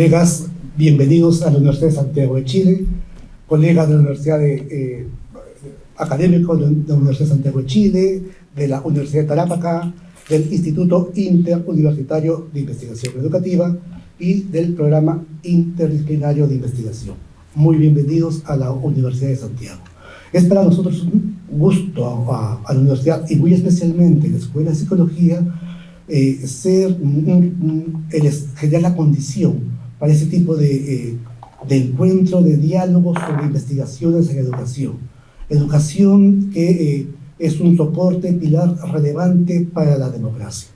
Colegas, bienvenidos a la Universidad de Santiago de Chile, colegas de la Universidad académicos de la Universidad de Santiago de Chile, de la Universidad de Tarapacá, del Instituto Interuniversitario de Investigación Educativa y del Programa Interdisciplinario de Investigación. Muy bienvenidos a la Universidad de Santiago. Es para nosotros un gusto a la universidad y muy especialmente en la Escuela de Psicología generar la condición para ese tipo de encuentro, de diálogo sobre investigaciones en educación. Educación que es un soporte, pilar relevante para la democracia.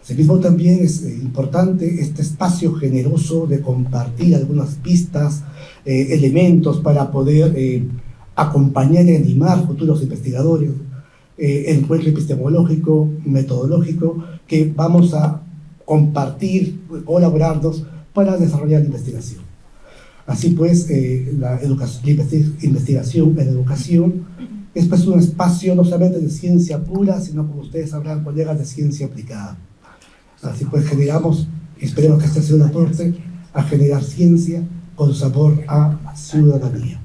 Asimismo, también es importante este espacio generoso de compartir algunas pistas, elementos para poder acompañar y animar futuros investigadores, encuentro epistemológico, metodológico, que vamos a compartir, colaborarnos para desarrollar la investigación. Así pues, la investigación en educación es pues un espacio no solamente de ciencia pura, sino, como ustedes sabrán, colegas, de ciencia aplicada. Así pues, esperemos que este sea un aporte a generar ciencia con sabor a ciudadanía.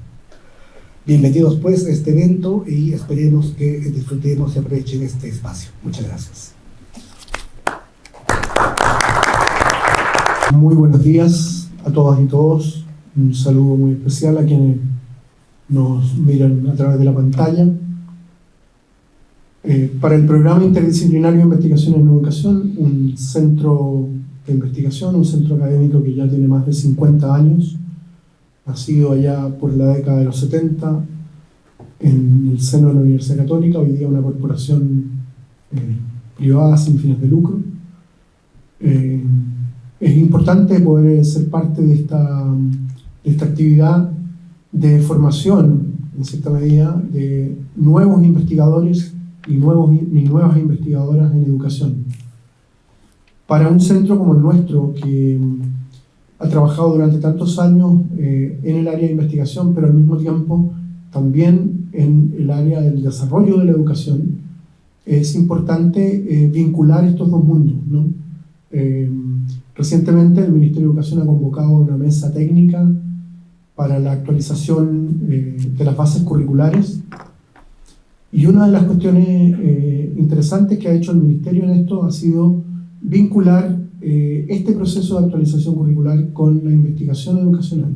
Bienvenidos pues a este evento y esperemos que disfrutemos y aprovechen este espacio. Muchas gracias. Muy buenos días a todas y todos. Un saludo muy especial a quienes nos miran a través de la pantalla. Para el Programa Interdisciplinario de Investigación en Educación, un centro de investigación, un centro académico que ya tiene más de 50 años, nacido allá por la década de los 70 en el seno de la Universidad Católica, hoy día una corporación privada sin fines de lucro. Es importante poder ser parte de esta actividad de formación, en cierta medida, de nuevos investigadores y nuevas investigadoras en educación. Para un centro como el nuestro, que ha trabajado durante tantos años en el área de investigación, pero al mismo tiempo también en el área del desarrollo de la educación, es importante vincular estos dos mundos, ¿no? Recientemente el Ministerio de Educación ha convocado una mesa técnica para la actualización de las bases curriculares, y una de las cuestiones interesantes que ha hecho el Ministerio en esto ha sido vincular este proceso de actualización curricular con la investigación educacional.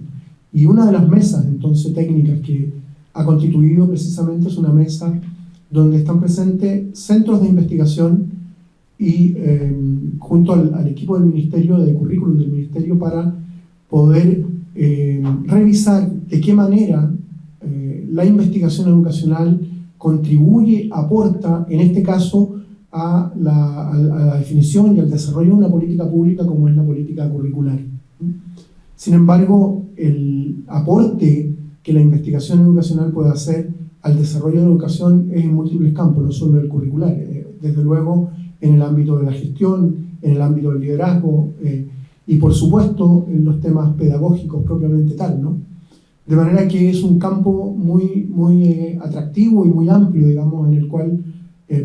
Y una de las mesas entonces técnicas que ha constituido precisamente es una mesa donde están presentes centros de investigación y junto al equipo del Ministerio, de currículum del Ministerio, para poder revisar de qué manera la investigación educacional contribuye, aporta, en este caso, a la definición y al desarrollo de una política pública como es la política curricular. Sin embargo, el aporte que la investigación educacional puede hacer al desarrollo de la educación es en múltiples campos, no solo el curricular. Desde luego, en el ámbito de la gestión, en el ámbito del liderazgo y, por supuesto, en los temas pedagógicos propiamente tal, ¿no? De manera que es un campo muy atractivo y muy amplio, digamos, en el cual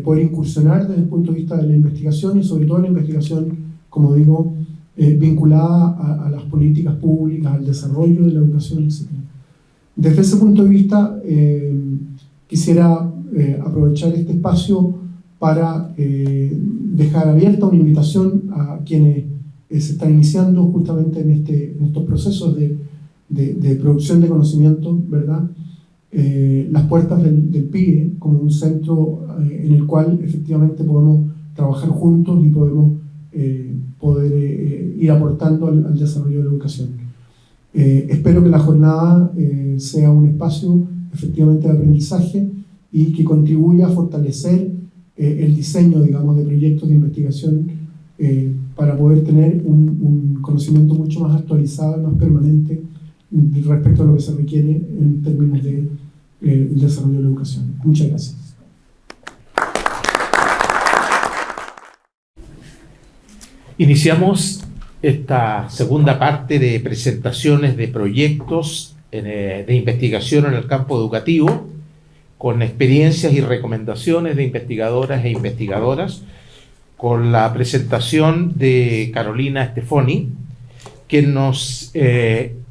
poder incursionar desde el punto de vista de la investigación y sobre todo la investigación, como digo, vinculada a las políticas públicas, al desarrollo de la educación, etc. Desde ese punto de vista, quisiera aprovechar este espacio para dejar abierta una invitación a quienes se están iniciando justamente en estos procesos de producción de conocimiento, ¿verdad? Las puertas del PIE como un centro en el cual efectivamente podemos trabajar juntos y podemos poder ir aportando al desarrollo de la educación. Espero que la jornada sea un espacio efectivamente de aprendizaje y que contribuya a fortalecer el diseño, digamos, de proyectos de investigación para poder tener un conocimiento mucho más actualizado y más permanente respecto a lo que se requiere en términos de el desarrollo de la educación. Muchas gracias. Iniciamos esta segunda parte de presentaciones de proyectos de investigación en el campo educativo, con experiencias y recomendaciones de investigadoras e investigadoras, con la presentación de Carolina Stefoni, quien nos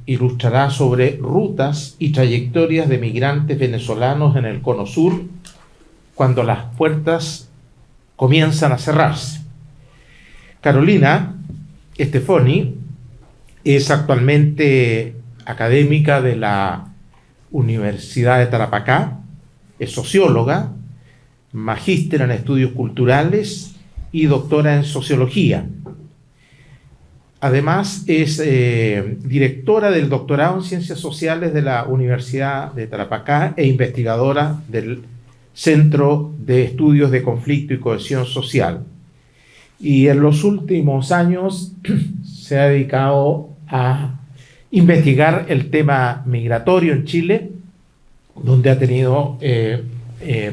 ilustrará sobre rutas y trayectorias de migrantes venezolanos en el Cono Sur cuando las puertas comienzan a cerrarse. Carolina Stefoni es actualmente académica de la Universidad de Tarapacá, es socióloga, magíster en estudios culturales y doctora en sociología. Además, es directora del doctorado en Ciencias Sociales de la Universidad de Tarapacá e investigadora del Centro de Estudios de Conflicto y Cohesión Social. Y en los últimos años se ha dedicado a investigar el tema migratorio en Chile, donde ha tenido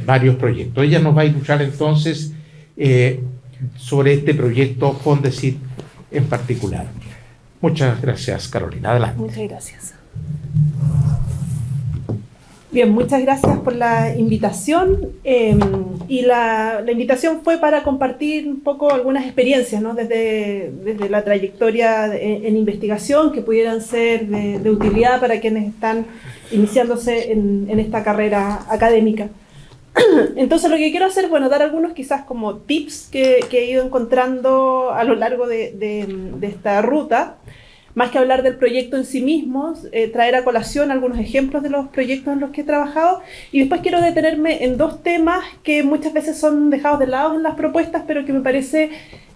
varios proyectos. Ella nos va a ilustrar entonces sobre este proyecto Fondesit en particular. Muchas gracias, Carolina. Adelante. Muchas gracias. Bien, muchas gracias por la invitación. Y la invitación fue para compartir un poco algunas experiencias, ¿no? desde la trayectoria en investigación que pudieran ser de utilidad para quienes están iniciándose en esta carrera académica. Entonces lo que quiero hacer, bueno, dar algunos quizás como tips que he ido encontrando a lo largo de esta ruta, más que hablar del proyecto en sí mismo, traer a colación algunos ejemplos de los proyectos en los que he trabajado, y después quiero detenerme en dos temas que muchas veces son dejados de lado en las propuestas, pero que me parece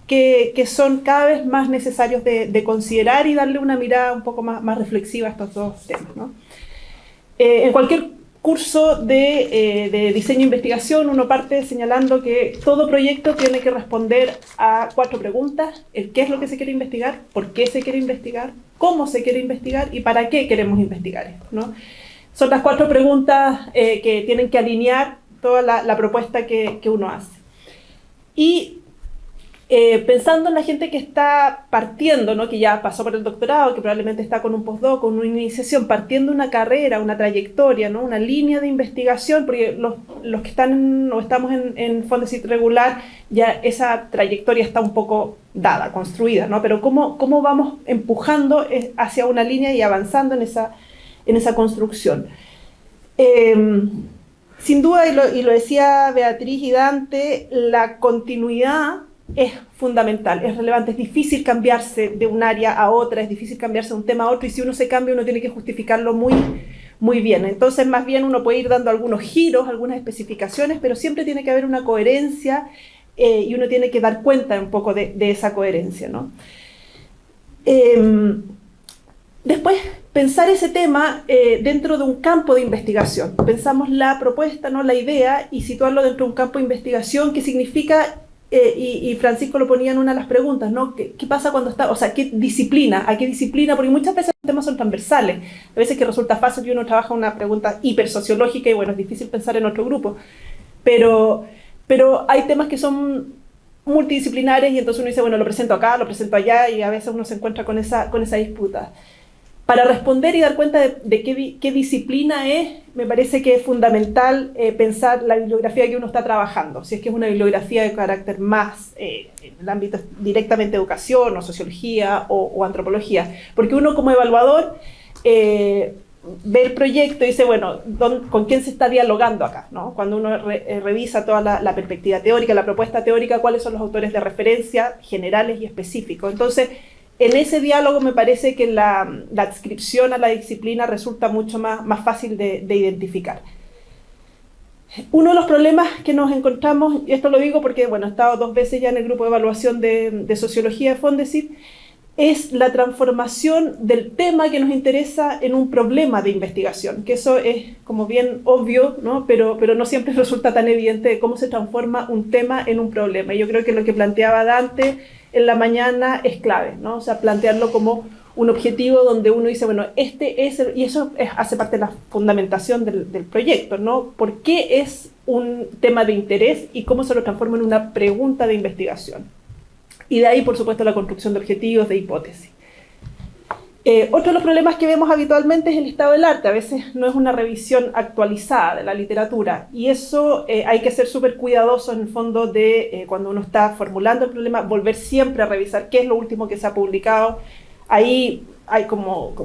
que son cada vez más necesarios de considerar y darle una mirada un poco más reflexiva a estos dos temas, ¿no? En cualquier curso de diseño e investigación, uno parte señalando que todo proyecto tiene que responder a 4 preguntas: el qué es lo que se quiere investigar, por qué se quiere investigar, cómo se quiere investigar y para qué queremos investigar esto, ¿no? Son las 4 preguntas que tienen que alinear toda la propuesta que uno hace. Y pensando en la gente que está partiendo, ¿no? Que ya pasó por el doctorado, que probablemente está con un postdoc, con una iniciación, partiendo una carrera, una trayectoria, ¿no? Una línea de investigación, porque los que están o estamos en Fondesit regular, ya esa trayectoria está un poco dada, construida, ¿no? Pero ¿cómo vamos empujando hacia una línea y avanzando en esa construcción? Sin duda, y lo decía Beatriz y Dante, la continuidad es fundamental, es relevante, es difícil cambiarse de un área a otra, es difícil cambiarse de un tema a otro, y si uno se cambia uno tiene que justificarlo muy bien. Entonces más bien uno puede ir dando algunos giros, algunas especificaciones, pero siempre tiene que haber una coherencia y uno tiene que dar cuenta un poco de esa coherencia, ¿no? Después, pensar ese tema dentro de un campo de investigación. Pensamos la propuesta, ¿no? La idea, y situarlo dentro de un campo de investigación que significa... y Francisco lo ponía en una de las preguntas, ¿no? ¿Qué pasa cuando está, o sea, qué disciplina, a qué disciplina? Porque muchas veces los temas son transversales. A veces que resulta fácil que uno trabaja una pregunta hipersociológica y bueno, es difícil pensar en otro grupo. Pero hay temas que son multidisciplinares y entonces uno dice, bueno, lo presento acá, lo presento allá, y a veces uno se encuentra con esa disputa. Para responder y dar cuenta de qué disciplina es, me parece que es fundamental pensar la bibliografía que uno está trabajando. Si es que es una bibliografía de carácter más en el ámbito directamente de educación o sociología o antropología. Porque uno como evaluador ve el proyecto y dice, bueno, ¿con quién se está dialogando acá, ¿no? Cuando uno revisa toda la perspectiva teórica, la propuesta teórica, cuáles son los autores de referencia generales y específicos. Entonces, en ese diálogo me parece que la adscripción a la disciplina resulta mucho más fácil de identificar. Uno de los problemas que nos encontramos, y esto lo digo porque bueno, he estado 2 veces ya en el grupo de evaluación de sociología de Fondesit, es la transformación del tema que nos interesa en un problema de investigación, que eso es como bien obvio, ¿no? Pero no siempre resulta tan evidente de cómo se transforma un tema en un problema. Y yo creo que lo que planteaba Dante en la mañana es clave, ¿no? O sea, plantearlo como un objetivo donde uno dice, bueno, este es y eso hace parte de la fundamentación del proyecto, ¿no? ¿Por qué es un tema de interés y cómo se lo transforma en una pregunta de investigación? Y de ahí, por supuesto, la construcción de objetivos, de hipótesis. Otro de los problemas que vemos habitualmente es el estado del arte. A veces no es una revisión actualizada de la literatura, y eso hay que ser súper cuidadoso en el fondo de cuando uno está formulando el problema, volver siempre a revisar qué es lo último que se ha publicado, ahí hay como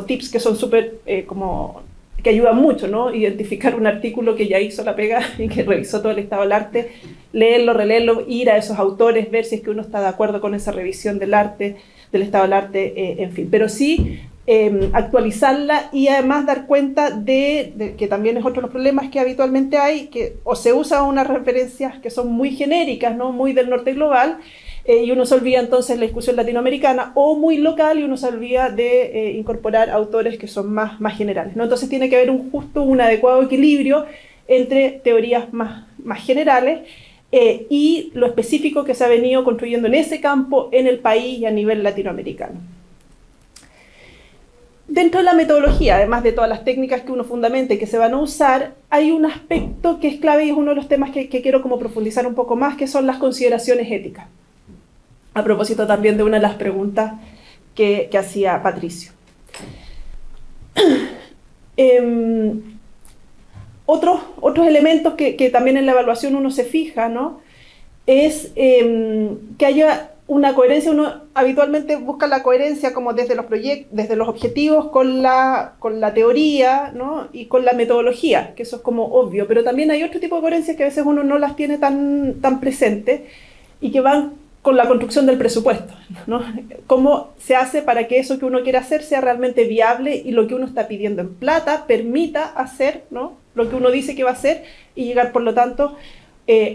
tips que son súper, que ayudan mucho, ¿no? Identificar un artículo que ya hizo la pega y que revisó todo el estado del arte, leerlo, releerlo, ir a esos autores, ver si es que uno está de acuerdo con esa revisión del arte, del estado del arte, en fin. Pero sí actualizarla y además dar cuenta de que también es otro de los problemas que habitualmente hay, que o se usan unas referencias que son muy genéricas, ¿no? Muy del norte global, y uno se olvida entonces la discusión latinoamericana, o muy local y uno se olvida de incorporar autores que son más generales, ¿no? Entonces tiene que haber un adecuado equilibrio entre teorías más generales y lo específico que se ha venido construyendo en ese campo, en el país y a nivel latinoamericano. Dentro de la metodología, además de todas las técnicas que uno fundamenta y que se van a usar, hay un aspecto que es clave y es uno de los temas que quiero como profundizar un poco más, que son las consideraciones éticas. A propósito también de una de las preguntas que hacía Patricio. Otros elementos que también en la evaluación uno se fija, ¿no? Es que haya una coherencia. Uno habitualmente busca la coherencia como desde los proyectos, desde los objetivos con la teoría, ¿no? Y con la metodología, que eso es como obvio, pero también hay otro tipo de coherencias que a veces uno no las tiene tan presentes y que van con la construcción del presupuesto, ¿no? Cómo se hace para que eso que uno quiere hacer sea realmente viable y lo que uno está pidiendo en plata permita hacer, ¿no? Lo que uno dice que va a hacer y llegar, por lo tanto,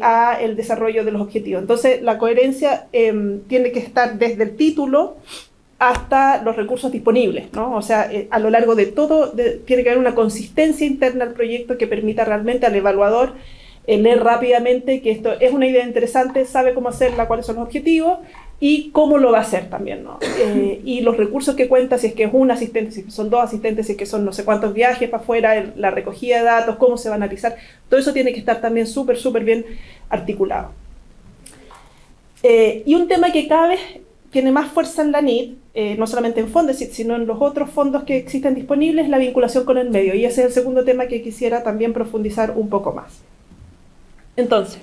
a el desarrollo de los objetivos. Entonces, la coherencia tiene que estar desde el título hasta los recursos disponibles, ¿no? O sea, a lo largo de todo tiene que haber una consistencia interna al proyecto que permita realmente al evaluador leer rápidamente que esto es una idea interesante, sabe cómo hacerla, cuáles son los objetivos y cómo lo va a hacer también, ¿no? Y los recursos que cuenta, si es que es un asistente, si son dos asistentes, si es que son no sé cuántos viajes para afuera, la recogida de datos, cómo se va a analizar, todo eso tiene que estar también súper bien articulado. Y un tema que cada vez tiene más fuerza en la NIT, no solamente en Fondesit, sino en los otros fondos que existen disponibles, es la vinculación con el medio, y ese es el segundo tema que quisiera también profundizar un poco más. Entonces,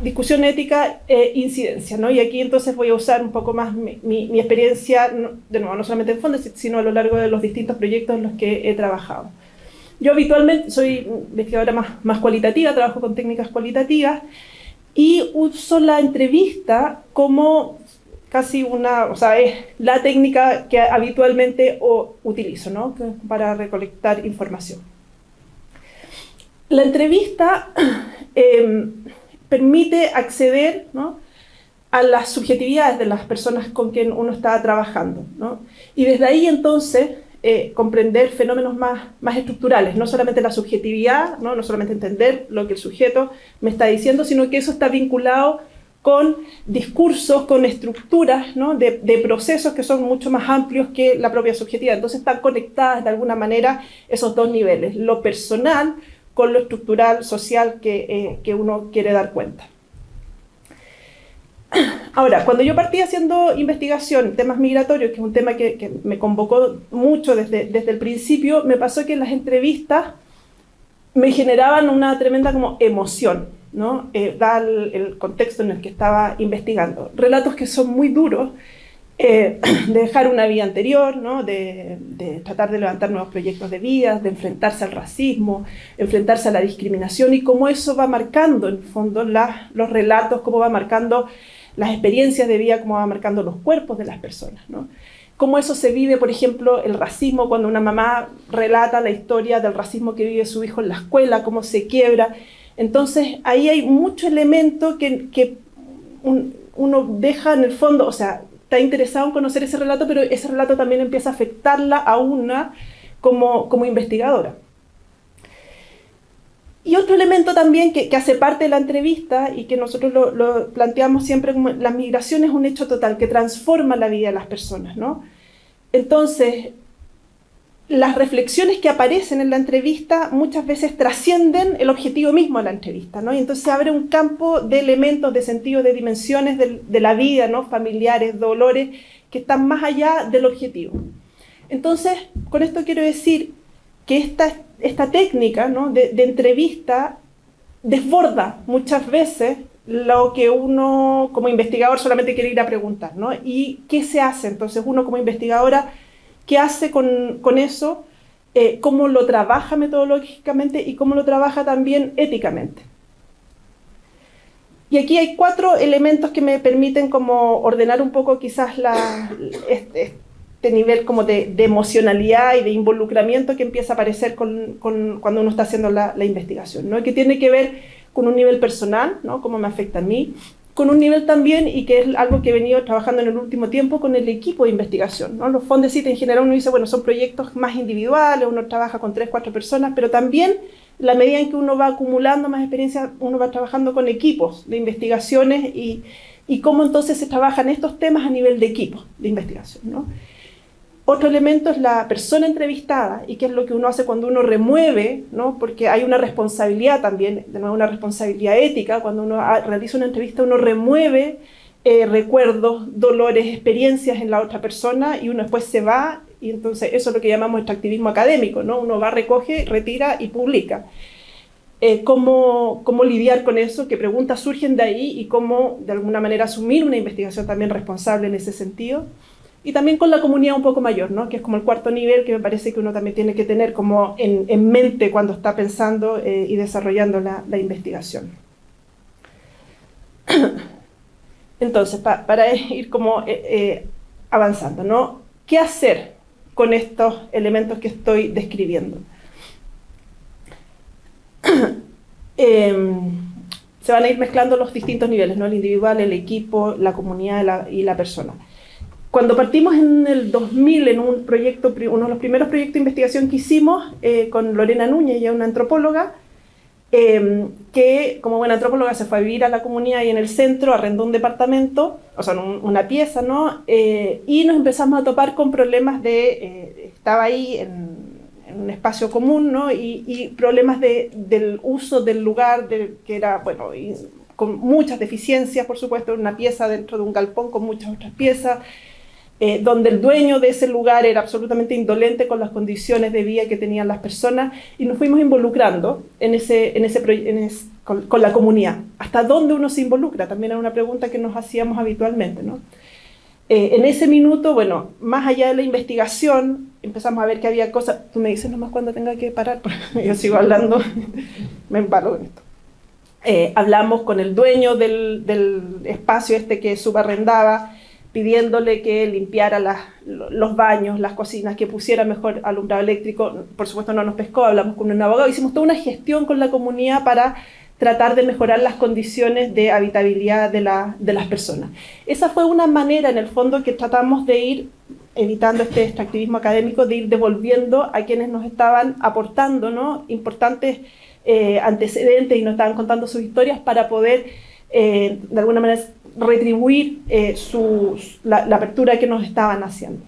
discusión ética e incidencia, ¿no? Y aquí entonces voy a usar un poco más mi experiencia, de nuevo, no solamente en Fondesit, sino a lo largo de los distintos proyectos en los que he trabajado. Yo habitualmente soy investigadora más cualitativa, trabajo con técnicas cualitativas y uso la entrevista como casi es la técnica que habitualmente utilizo, ¿no? Para recolectar información. La entrevista permite acceder, ¿no? a las subjetividades de las personas con quien uno está trabajando, ¿no? Y desde ahí entonces comprender fenómenos más estructurales, no solamente la subjetividad, no solamente entender lo que el sujeto me está diciendo, sino que eso está vinculado con discursos, con estructuras, ¿no? de procesos que son mucho más amplios que la propia subjetividad. Entonces están conectadas de alguna manera esos dos niveles, lo personal con lo estructural, social que uno quiere dar cuenta. Ahora, cuando yo partí haciendo investigación en temas migratorios, que es un tema que me convocó mucho desde el principio, me pasó que en las entrevistas me generaban una tremenda como emoción, ¿no? Dado el contexto en el que estaba investigando. Relatos que son muy duros, de dejar una vida anterior, ¿no? de tratar de levantar nuevos proyectos de vida, de enfrentarse al racismo, enfrentarse a la discriminación y cómo eso va marcando en el fondo los relatos, cómo va marcando las experiencias de vida, cómo va marcando los cuerpos de las personas, ¿no? Cómo eso se vive, por ejemplo, el racismo, cuando una mamá relata la historia del racismo que vive su hijo en la escuela, cómo se quiebra. Entonces, ahí hay mucho elemento que uno deja en el fondo, o sea, está interesado en conocer ese relato, pero ese relato también empieza a afectarla a una como investigadora. Y otro elemento también que hace parte de la entrevista y que nosotros lo planteamos siempre como la migración es un hecho total que transforma la vida de las personas, ¿no? Entonces, las reflexiones que aparecen en la entrevista muchas veces trascienden el objetivo mismo de la entrevista, ¿no? Y entonces se abre un campo de elementos, de sentidos, de dimensiones de la vida, ¿no? Familiares, dolores, que están más allá del objetivo. Entonces, con esto quiero decir que esta técnica, ¿no? de entrevista desborda muchas veces lo que uno como investigador solamente quiere ir a preguntar, ¿no? ¿Y qué se hace? Entonces uno como investigadora, ¿qué hace con eso? ¿Cómo lo trabaja metodológicamente y cómo lo trabaja también éticamente? Y aquí hay 4 elementos que me permiten como ordenar un poco quizás este nivel como de emocionalidad y de involucramiento que empieza a aparecer cuando uno está haciendo la investigación, ¿no? Que tiene que ver con un nivel personal, ¿no? Cómo me afecta a mí, con un nivel también, y que es algo que he venido trabajando en el último tiempo, con el equipo de investigación, ¿no? Los Fondesit en general uno dice, bueno, son proyectos más individuales, uno trabaja con 3, 4 personas, pero también la medida en que uno va acumulando más experiencia, uno va trabajando con equipos de investigaciones y cómo entonces se trabajan estos temas a nivel de equipo de investigación, ¿no? Otro elemento es la persona entrevistada y qué es lo que uno hace cuando uno remueve, ¿no? Porque hay una responsabilidad también, de nuevo una responsabilidad ética, cuando uno realiza una entrevista uno remueve recuerdos, dolores, experiencias en la otra persona y uno después se va y entonces eso es lo que llamamos extractivismo académico, ¿no? Uno va, recoge, retira y publica. Cómo lidiar con eso, qué preguntas surgen de ahí y cómo de alguna manera asumir una investigación también responsable en ese sentido. Y también con la comunidad un poco mayor, ¿no? Que es como el 4.º nivel que me parece que uno también tiene que tener como en mente cuando está pensando y desarrollando la investigación. Entonces, para ir como avanzando, ¿no? ¿Qué hacer con estos elementos que estoy describiendo? Se van a ir mezclando los distintos niveles, ¿no? El individual, el equipo, la comunidad y la persona. Cuando partimos en el 2000 en un proyecto, uno de los primeros proyectos de investigación que hicimos con Lorena Núñez, ella una antropóloga, que como buena antropóloga se fue a vivir a la comunidad y en el centro arrendó un departamento, o sea, una pieza, ¿no? Y nos empezamos a topar con problemas estaba ahí en un espacio común, ¿no? Y problemas del uso del lugar, que era, bueno, con muchas deficiencias, por supuesto, una pieza dentro de un galpón con muchas otras piezas, donde el dueño de ese lugar era absolutamente indolente con las condiciones de vida que tenían las personas, y nos fuimos involucrando con la comunidad. ¿Hasta dónde uno se involucra? También era una pregunta que nos hacíamos habitualmente, ¿no? En ese minuto, bueno, más allá de la investigación, empezamos a ver que había cosas. Tú me dices nomás cuando tenga que parar, yo sigo hablando, me embalo en esto. Hablamos con el dueño del espacio que subarrendaba, pidiéndole que limpiara los baños, las cocinas, que pusiera mejor alumbrado eléctrico. Por supuesto no nos pescó, hablamos con un abogado, hicimos toda una gestión con la comunidad para tratar de mejorar las condiciones de habitabilidad de las personas. Esa fue una manera, en el fondo, que tratamos de ir evitando este extractivismo académico, de ir devolviendo a quienes nos estaban aportando, ¿no? Importantes antecedentes y nos estaban contando sus historias para poder, de alguna manera, retribuir la apertura que nos estaban haciendo.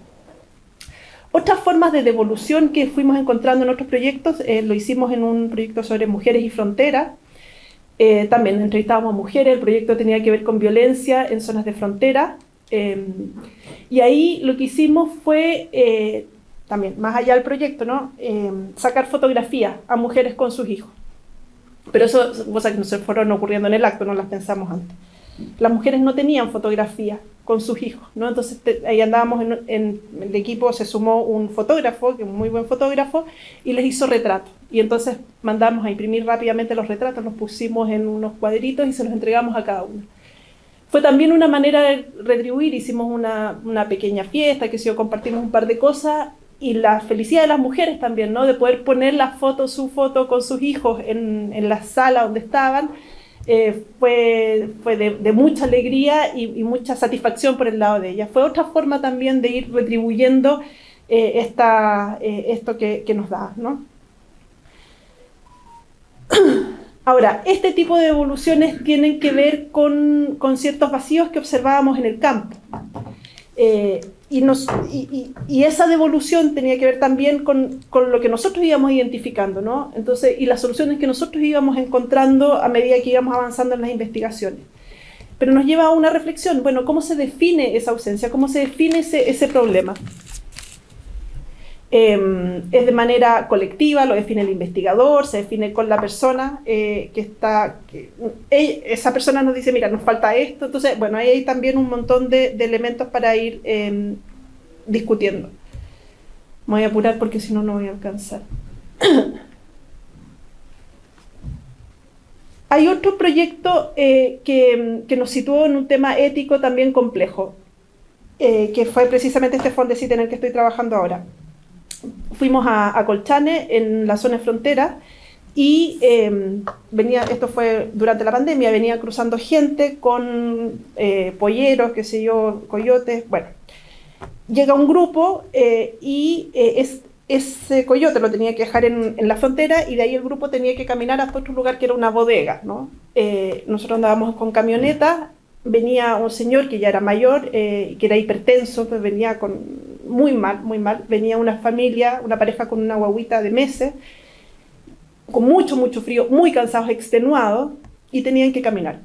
Otras formas de devolución que fuimos encontrando en otros proyectos, lo hicimos en un proyecto sobre mujeres y fronteras. También entrevistábamos a mujeres, el proyecto tenía que ver con violencia en zonas de frontera. Y ahí lo que hicimos fue, también más allá del proyecto, ¿no? Sacar fotografías a mujeres con sus hijos. Pero eso, cosas que no se fueron ocurriendo en el acto, no las pensamos antes. Las mujeres no tenían fotografía con sus hijos, ¿no? Entonces ahí andábamos en el equipo, se sumó un fotógrafo, que es un muy buen fotógrafo, y les hizo retratos. Y entonces mandamos a imprimir rápidamente los retratos, los pusimos en unos cuadritos y se los entregamos a cada uno. Fue también una manera de retribuir, hicimos una pequeña fiesta, compartimos un par de cosas, y la felicidad de las mujeres también, ¿no? De poder poner su foto con sus hijos en la sala donde estaban. Fue de mucha alegría y mucha satisfacción por el lado de ella. Fue otra forma también de ir retribuyendo esto que nos da, ¿no? Ahora, este tipo de devoluciones tienen que ver con ciertos vacíos que observábamos en el campo. Y esa devolución tenía que ver también con lo que nosotros íbamos identificando, ¿no? Entonces, y las soluciones que nosotros íbamos encontrando a medida que íbamos avanzando en las investigaciones. Pero nos lleva a una reflexión, bueno, ¿cómo se define esa ausencia? ¿Cómo se define ese problema? Es de manera colectiva, lo define el investigador, se define con la persona esa persona nos dice, mira, nos falta esto. Entonces, bueno, ahí hay también un montón de elementos para ir discutiendo. Me voy a apurar porque si no, no voy a alcanzar. Hay otro proyecto que nos situó en un tema ético también complejo, que fue precisamente este Fondesit en el que estoy trabajando ahora. Fuimos a Colchane, en la zona de frontera, y esto fue durante la pandemia, venía cruzando gente con polleros, qué sé yo, coyotes. Bueno, llega un grupo y ese coyote lo tenía que dejar en la frontera, y de ahí el grupo tenía que caminar hasta otro lugar que era una bodega, ¿no? Nosotros andábamos con camionetas, venía un señor que ya era mayor, que era hipertenso, pues venía muy mal, venía una familia, una pareja con una guaguita de meses, con mucho frío, muy cansados, extenuados, y tenían que caminar.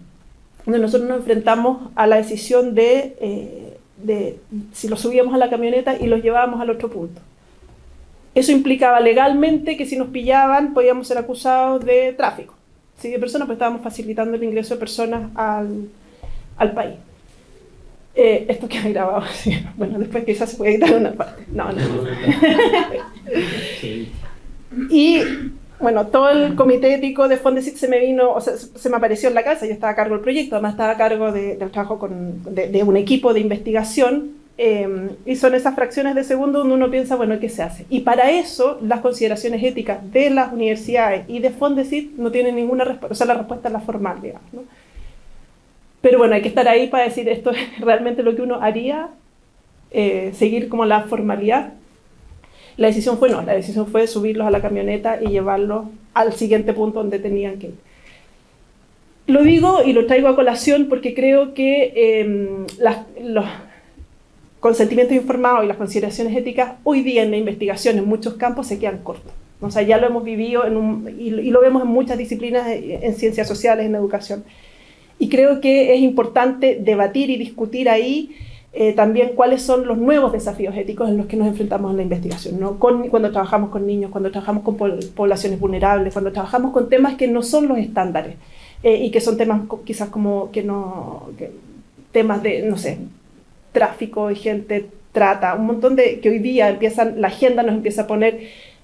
Entonces nosotros nos enfrentamos a la decisión de si los subíamos a la camioneta y los llevábamos al otro punto. Eso implicaba legalmente que si nos pillaban podíamos ser acusados de tráfico, ¿sí? De personas, pues estábamos facilitando el ingreso de personas al país. Esto queda grabado, ¿sí? Bueno, después quizás se puede editar una parte. No. Y bueno, todo el comité ético de Fondesit se me apareció en la casa. Yo estaba a cargo del proyecto, además estaba a cargo del trabajo de un equipo de investigación, y son esas fracciones de segundo donde uno piensa, bueno, ¿qué se hace? Y para eso, las consideraciones éticas de las universidades y de Fondesit no tienen ninguna respuesta, o sea, la respuesta es la formal, digamos, ¿no? Pero bueno, hay que estar ahí para decir esto es realmente lo que uno haría, seguir como la formalidad. La decisión fue subirlos a la camioneta y llevarlos al siguiente punto donde tenían que ir. Lo digo y lo traigo a colación porque creo que los consentimientos informados y las consideraciones éticas hoy día en la investigación en muchos campos se quedan cortos. O sea, ya lo hemos vivido y lo vemos en muchas disciplinas, en ciencias sociales, en educación. Y creo que es importante debatir y discutir ahí también cuáles son los nuevos desafíos éticos en los que nos enfrentamos en la investigación, ¿no? Cuando trabajamos con niños, cuando trabajamos con poblaciones vulnerables, cuando trabajamos con temas que no son los estándares y que son temas quizás como temas de, no sé, tráfico de gente, trata, un montón que hoy día la agenda nos empieza a poner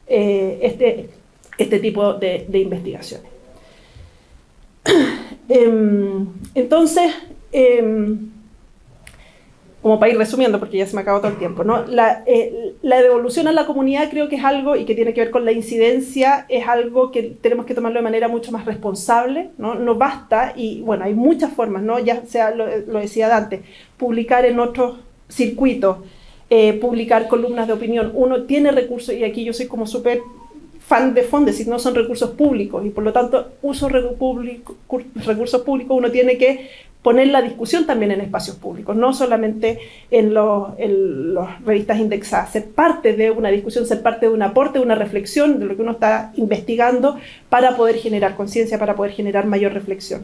este tipo de investigaciones. Entonces, como para ir resumiendo, porque ya se me acabó todo el tiempo, ¿no? La devolución a la comunidad creo que es algo, y que tiene que ver con la incidencia, es algo que tenemos que tomarlo de manera mucho más responsable, ¿no? No basta, y bueno, hay muchas formas, ¿no? Ya sea, lo decía Dante, publicar en otros circuitos, publicar columnas de opinión. Uno tiene recursos, y aquí yo soy como súper fan de Fondesit, no son recursos públicos, y por lo tanto, recursos públicos, uno tiene que poner la discusión también en espacios públicos, no solamente en las revistas indexadas, ser parte de una discusión, ser parte de un aporte, de una reflexión de lo que uno está investigando para poder generar conciencia, para poder generar mayor reflexión.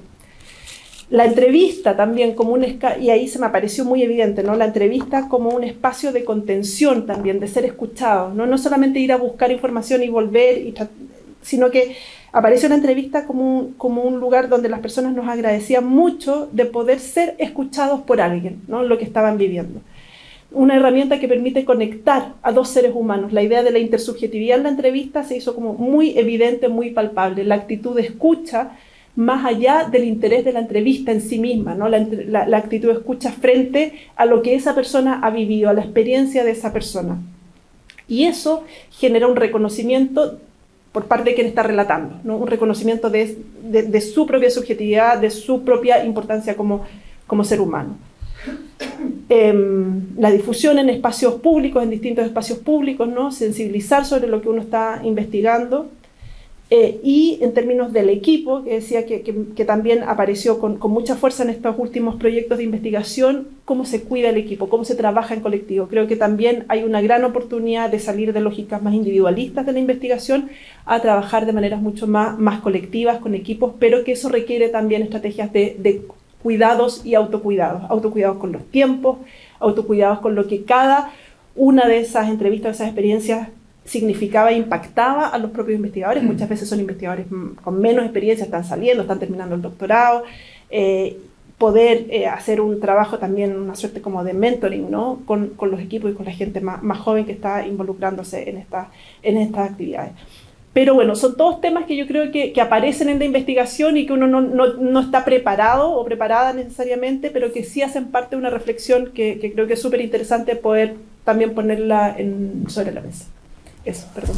La entrevista también como y ahí se me pareció muy evidente, ¿no? La entrevista como un espacio de contención también, de ser escuchado, no solamente ir a buscar información y volver, sino que aparece una entrevista como un lugar donde las personas nos agradecían mucho de poder ser escuchados por alguien, ¿no? Lo que estaban viviendo. Una herramienta que permite conectar a dos seres humanos. La idea de la intersubjetividad en la entrevista se hizo como muy evidente, muy palpable. La actitud de escucha, más allá del interés de la entrevista en sí misma, ¿no? La actitud de escucha frente a lo que esa persona ha vivido, a la experiencia de esa persona. Y eso genera un reconocimiento por parte de quien está relatando, ¿no? Un reconocimiento de su propia subjetividad, de su propia importancia como ser humano. La difusión en espacios públicos, en distintos espacios públicos, ¿no? Sensibilizar sobre lo que uno está investigando. Y en términos del equipo, que decía que también apareció con mucha fuerza en estos últimos proyectos de investigación, cómo se cuida el equipo, cómo se trabaja en colectivo. Creo que también hay una gran oportunidad de salir de lógicas más individualistas de la investigación a trabajar de maneras mucho más colectivas, con equipos, pero que eso requiere también estrategias de cuidados y autocuidados. Autocuidados con los tiempos, autocuidados con lo que cada una de esas entrevistas, esas experiencias significaba e impactaba a los propios investigadores. Muchas veces son investigadores con menos experiencia, están saliendo, están terminando el doctorado. Poder hacer un trabajo también, una suerte como de mentoring, ¿no? con los equipos y con la gente más joven que está involucrándose en estas actividades. Pero bueno, son todos temas que yo creo que aparecen en la investigación y que uno no está preparado o preparada necesariamente, pero que sí hacen parte de una reflexión que creo que es súper interesante poder también ponerla sobre la mesa. Eso, perdón.